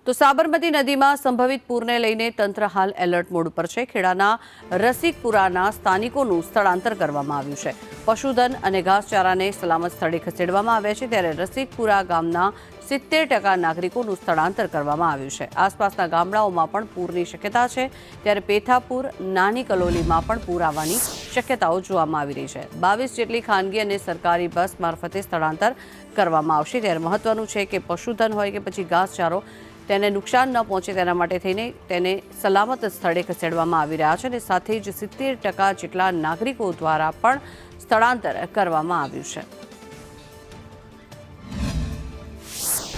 તો સાબરમતી નદીમાં સંભવિત પૂરને લઈને તંત્ર હાલ એલર્ટ મોડ પર છે। ખેડાના રસિકપુરાના સ્થાનિકોનું સ્થળાંતર કરવામાં આવ્યું છે। પશુધન અને ઘાસચારાને સલામત સ્થળે ખસેડવામાં આવ્યા છે, ત્યારે રસિકપુરા ગામના 70% નાગરિકોનું સ્થળાંતર કરવામાં આવ્યું છે। આસપાસના ગામડાઓમાં પણ પૂરની શક્યતા છે, ત્યારે પેથાપુર, નાની કલોલીમાં પણ પૂર આવવાની શક્યતાઓ જોવામાં આવી રહી છે। 22 જેટલી ખાનગી અને સરકારી બસ મારફતે સ્થળાંતર કરવામાં આવશે। ત્યારે મહત્વનું છે કે પશુધન હોય કે પછી ઘાસચારો તેને નુકસાન ન પહોંચે તેના માટે થઈને તેને સલામત સ્થળે ખસેડવામાં આવી રહ્યા છે અને સાથે જ 70% જેટલા નાગરિકો દ્વારા પણ સ્થળાંતર કરવામાં આવ્યું છે।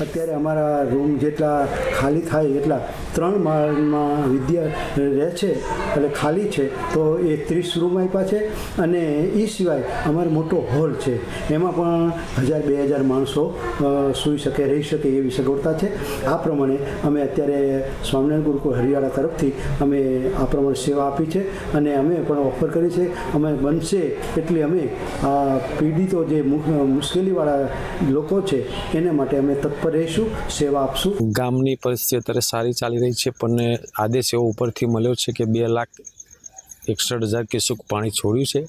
અત્યારે અમારા રૂમ જેટલા ખાલી થાય એટલા 3 માળમાં વિદ્યા રહે છે, એટલે ખાલી છે તો એ 30 રૂમ આપ્યા છે અને એ સિવાય અમારો મોટો હોલ છે, એમાં પણ 1000-2000 માણસો સૂઈ શકે, રહી શકે એવી સગવડતા છે। આ પ્રમાણે અમે અત્યારે સ્વામિનારાયણ ગુરુકુળ હરિયાળા તરફથી અમે આ પ્રમાણે સેવા આપી છે અને અમે પણ ઓફર કરી છે। અમે બનશે એટલી અમે આ પીડિતો જે મુશ્કેલીવાળા લોકો છે એને માટે અમે તત્પર રહીશું, સેવા આપશું। ગામની પરિસ્થિતિ અત્યારે સારી ચાલી રહી છે, પણ આદેશ એવો ઉપરથી મળ્યો છે કે 2,61,000 ક્યુસેક પાણી છોડ્યું છે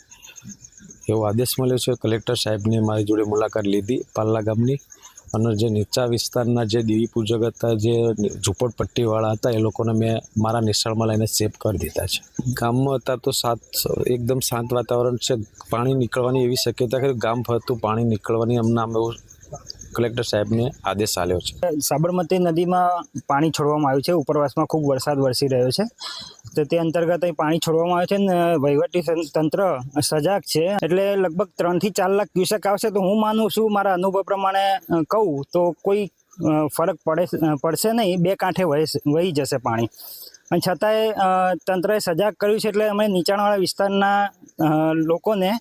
એવો આદેશ મળ્યો છે। કલેક્ટર સાહેબને મારી જોડે મુલાકાત લીધી પાલ્લા ગામની, અને જે નીચા વિસ્તારના જે દેવી પૂજક હતા, જે ઝૂંપડપટ્ટીવાળા હતા, એ લોકોને મેં મારા નિશાળમાં લઈને સેફ કરી દીધા છે। ગામમાં અત્યારે તો એકદમ શાંત વાતાવરણ છે। પાણી નીકળવાની એવી શક્યતા કે ગામ ફરતું પાણી નીકળવાની અમને એવું કલેક્ટર સાહેબને આદેશ આપ્યો છે। સાબરમતી નદીમાં પાણી છોડવામાં આવ્યું છે। ઉપરવાસમાં ખૂબ વરસાદ વરસી રહ્યો છે, તો તે અંતર્ગત અહીં પાણી છોડવામાં આવે છે ને વહીવટી તંત્ર સજાગ છે, એટલે લગભગ 3 થી 4 લાખ ક્યુસેક આવશે। તો હું માનું છું, મારા અનુભવ પ્રમાણે કહું તો કોઈ ફરક પડશે નહીં, 2 કાંઠે વહી જશે પાણી। અને છતાંય તંત્રએ સજાગ કર્યું છે, એટલે અમે નીચાણવાળા વિસ્તારના લોકોને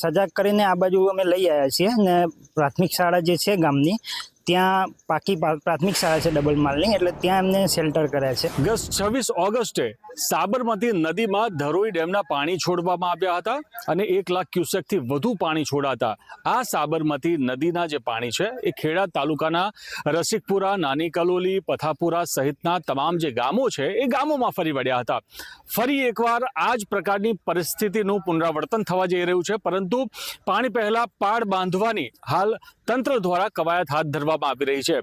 સજાગ કરીને આ બાજુ અમે લઈ આવ્યા છીએ ને પ્રાથમિક શાળા જે છે ગામની, ત્યાં પાકી પ્રાથમિક શાળા છે ડબલ માલની, એટલે ત્યાં એમને શેલ્ટર કર્યા છે। ગત 26 ઓગસ્ટે સાબરમતી નદીમાં ધરોઈ ડેમના પાણી છોડવામાં આવ્યા હતા અને 1 લાખ ક્યુસેકથી વધુ પાણી છોડાતા આ સાબરમતી નદીના જે પાણી છે એ ખેડા તાલુકાના રસિકપુરા, નાની કલોલી, પથાપુરા સહિતના તમામ જે ગામો છે એ ગામોમાં ફરી વળ્યા હતા। ફરી એકવાર આ જ પ્રકારની પરિસ્થિતિનું પુનરાવર્તન થવા જઈ રહ્યું છે, પરંતુ પાણી પહેલા પાળ બાંધવાની હાલ તંત્ર દ્વારા કવાયત હાથ ધરવામાં આવી રહી છે।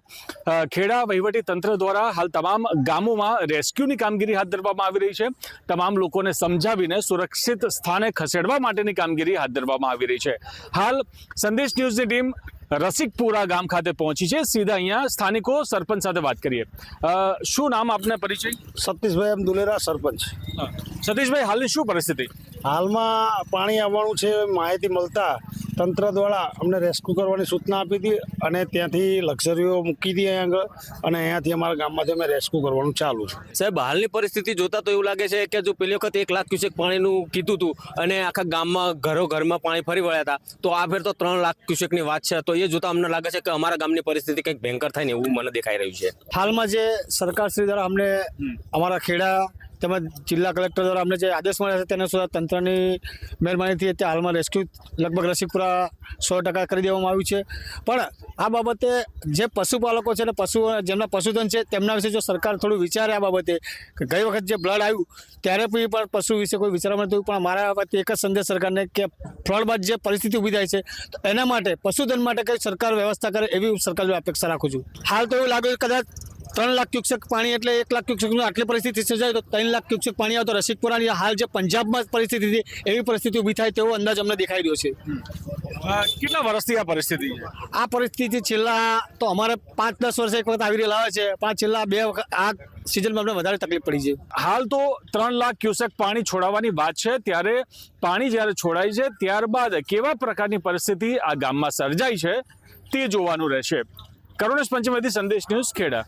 ખેડા વહીવટી તંત્ર દ્વારા હાલ તમામ ગામોમાં રેસ્ક્યુની કામગીરી હાથ ધરવામાં આવી રહી છે। તમામ લોકોને સમજાવીને સુરક્ષિત સ્થાને ખસેડવા માટેની કામગીરી હાથ ધરવામાં આવી રહી છે। હાલ સંદેશ ન્યૂઝની ટીમ રસિકપુરા ગામ ખાતે પહોંચી છે। સીધા અહીંયા સ્થાનિકો સરપંચ સાથે વાત કરીએ। શું નામ આપને, પરિચય? સતીશભાઈ એમ દુલેરા, સરપંચ। સતીશભાઈ, હાલની શું પરિસ્થિતિ? હાલમાં પાણી આવવાનું છે, માહિતી મળતા તંત્ર દ્વારા અમને રેસ્ક્યુ કરવાની સૂચના આપી હતી અને ત્યાંથી લક્ઝરીઓ મૂકી હતી અહીંયા આગળ, અને અહીંયાથી અમારા ગામમાંથી અમે રેસ્ક્યુ કરવાનું ચાલુ છે। સાહેબ, હાલની પરિસ્થિતિ જોતા તો એવું લાગે છે કે જો પેલી વખત 1 લાખ ક્યુસેક પાણીનું કીધું હતું અને આખા ગામમાં ઘરમાં પાણી ફરી વળ્યા હતા, તો આ ફેર તો 3 લાખ ક્યુસેકની વાત છે, તો એ જોતા અમને લાગે છે કે અમારા ગામની પરિસ્થિતિ કંઈક ભયંકર થાય ને એવું મને દેખાઈ રહ્યું છે। હાલમાં જે સરકારશ્રી દ્વારા અમને અમારા ખેડા તેમજ જિલ્લા કલેક્ટર દ્વારા અમને જે આદેશ મળ્યા છે તેના તંત્રની મહેરબાનીથી અત્યારે હાલમાં રેસ્ક્યુ લગભગ રસિકપુરા 100% કરી દેવામાં આવ્યું છે। પણ આ બાબતે જે પશુપાલકો છે અને જેમના પશુધન છે તેમના વિશે જો સરકાર થોડું વિચારે આ બાબતે, કે ગઈ વખત જે બ્લડ આવ્યું ત્યારે પણ પશુ વિશે કોઈ વિચારવા નથી, પણ મારા બાબતે એક જ સંદેશ સરકારને કે ફ્લડ બાદ જે પરિસ્થિતિ ઊભી થાય છે તો એના માટે પશુધન માટે કંઈ સરકાર વ્યવસ્થા કરે એવી સરકાર અપેક્ષા રાખું છું। હાલ તો એવું લાગે કદાચ 3 લાખ ક્યુસેક પાણી એટલે 1 લાખ ક્યુસેકનું આટલી પરિસ્થિતિ સર્જાય તો 3 લાખ ક્યુસેક પાણી આવે તો રસિકપુરાની હાલ જે પંજાબમાં પરિસ્થિતિ હતી એવી પરિસ્થિતિ ઊભી થાય તેવો અંદાજ અમને દેખાઈ રહ્યો છે। કેટલા વર્ષથી આ પરિસ્થિતિ છે? આ પરિસ્થિતિ છેલ્લા તો અમારે 5-10 વર્ષે એક વખત આવી રહેલા આવે છે, પણ છેલ્લા 2 વખત આ સિઝનમાં અમને વધારે તકલીફ પડી છે। હાલ તો 3 લાખ ક્યુસેક પાણી છોડાવવાની વાત છે, ત્યારે પાણી જ્યારે છોડાય છે ત્યારબાદ કેવા પ્રકારની પરિસ્થિતિ આ ગામમાં સર્જાય છે તે જોવાનું રહેશે। કરુણેશ પંચમેથી, સંદેશ ન્યૂઝ, ખેડા।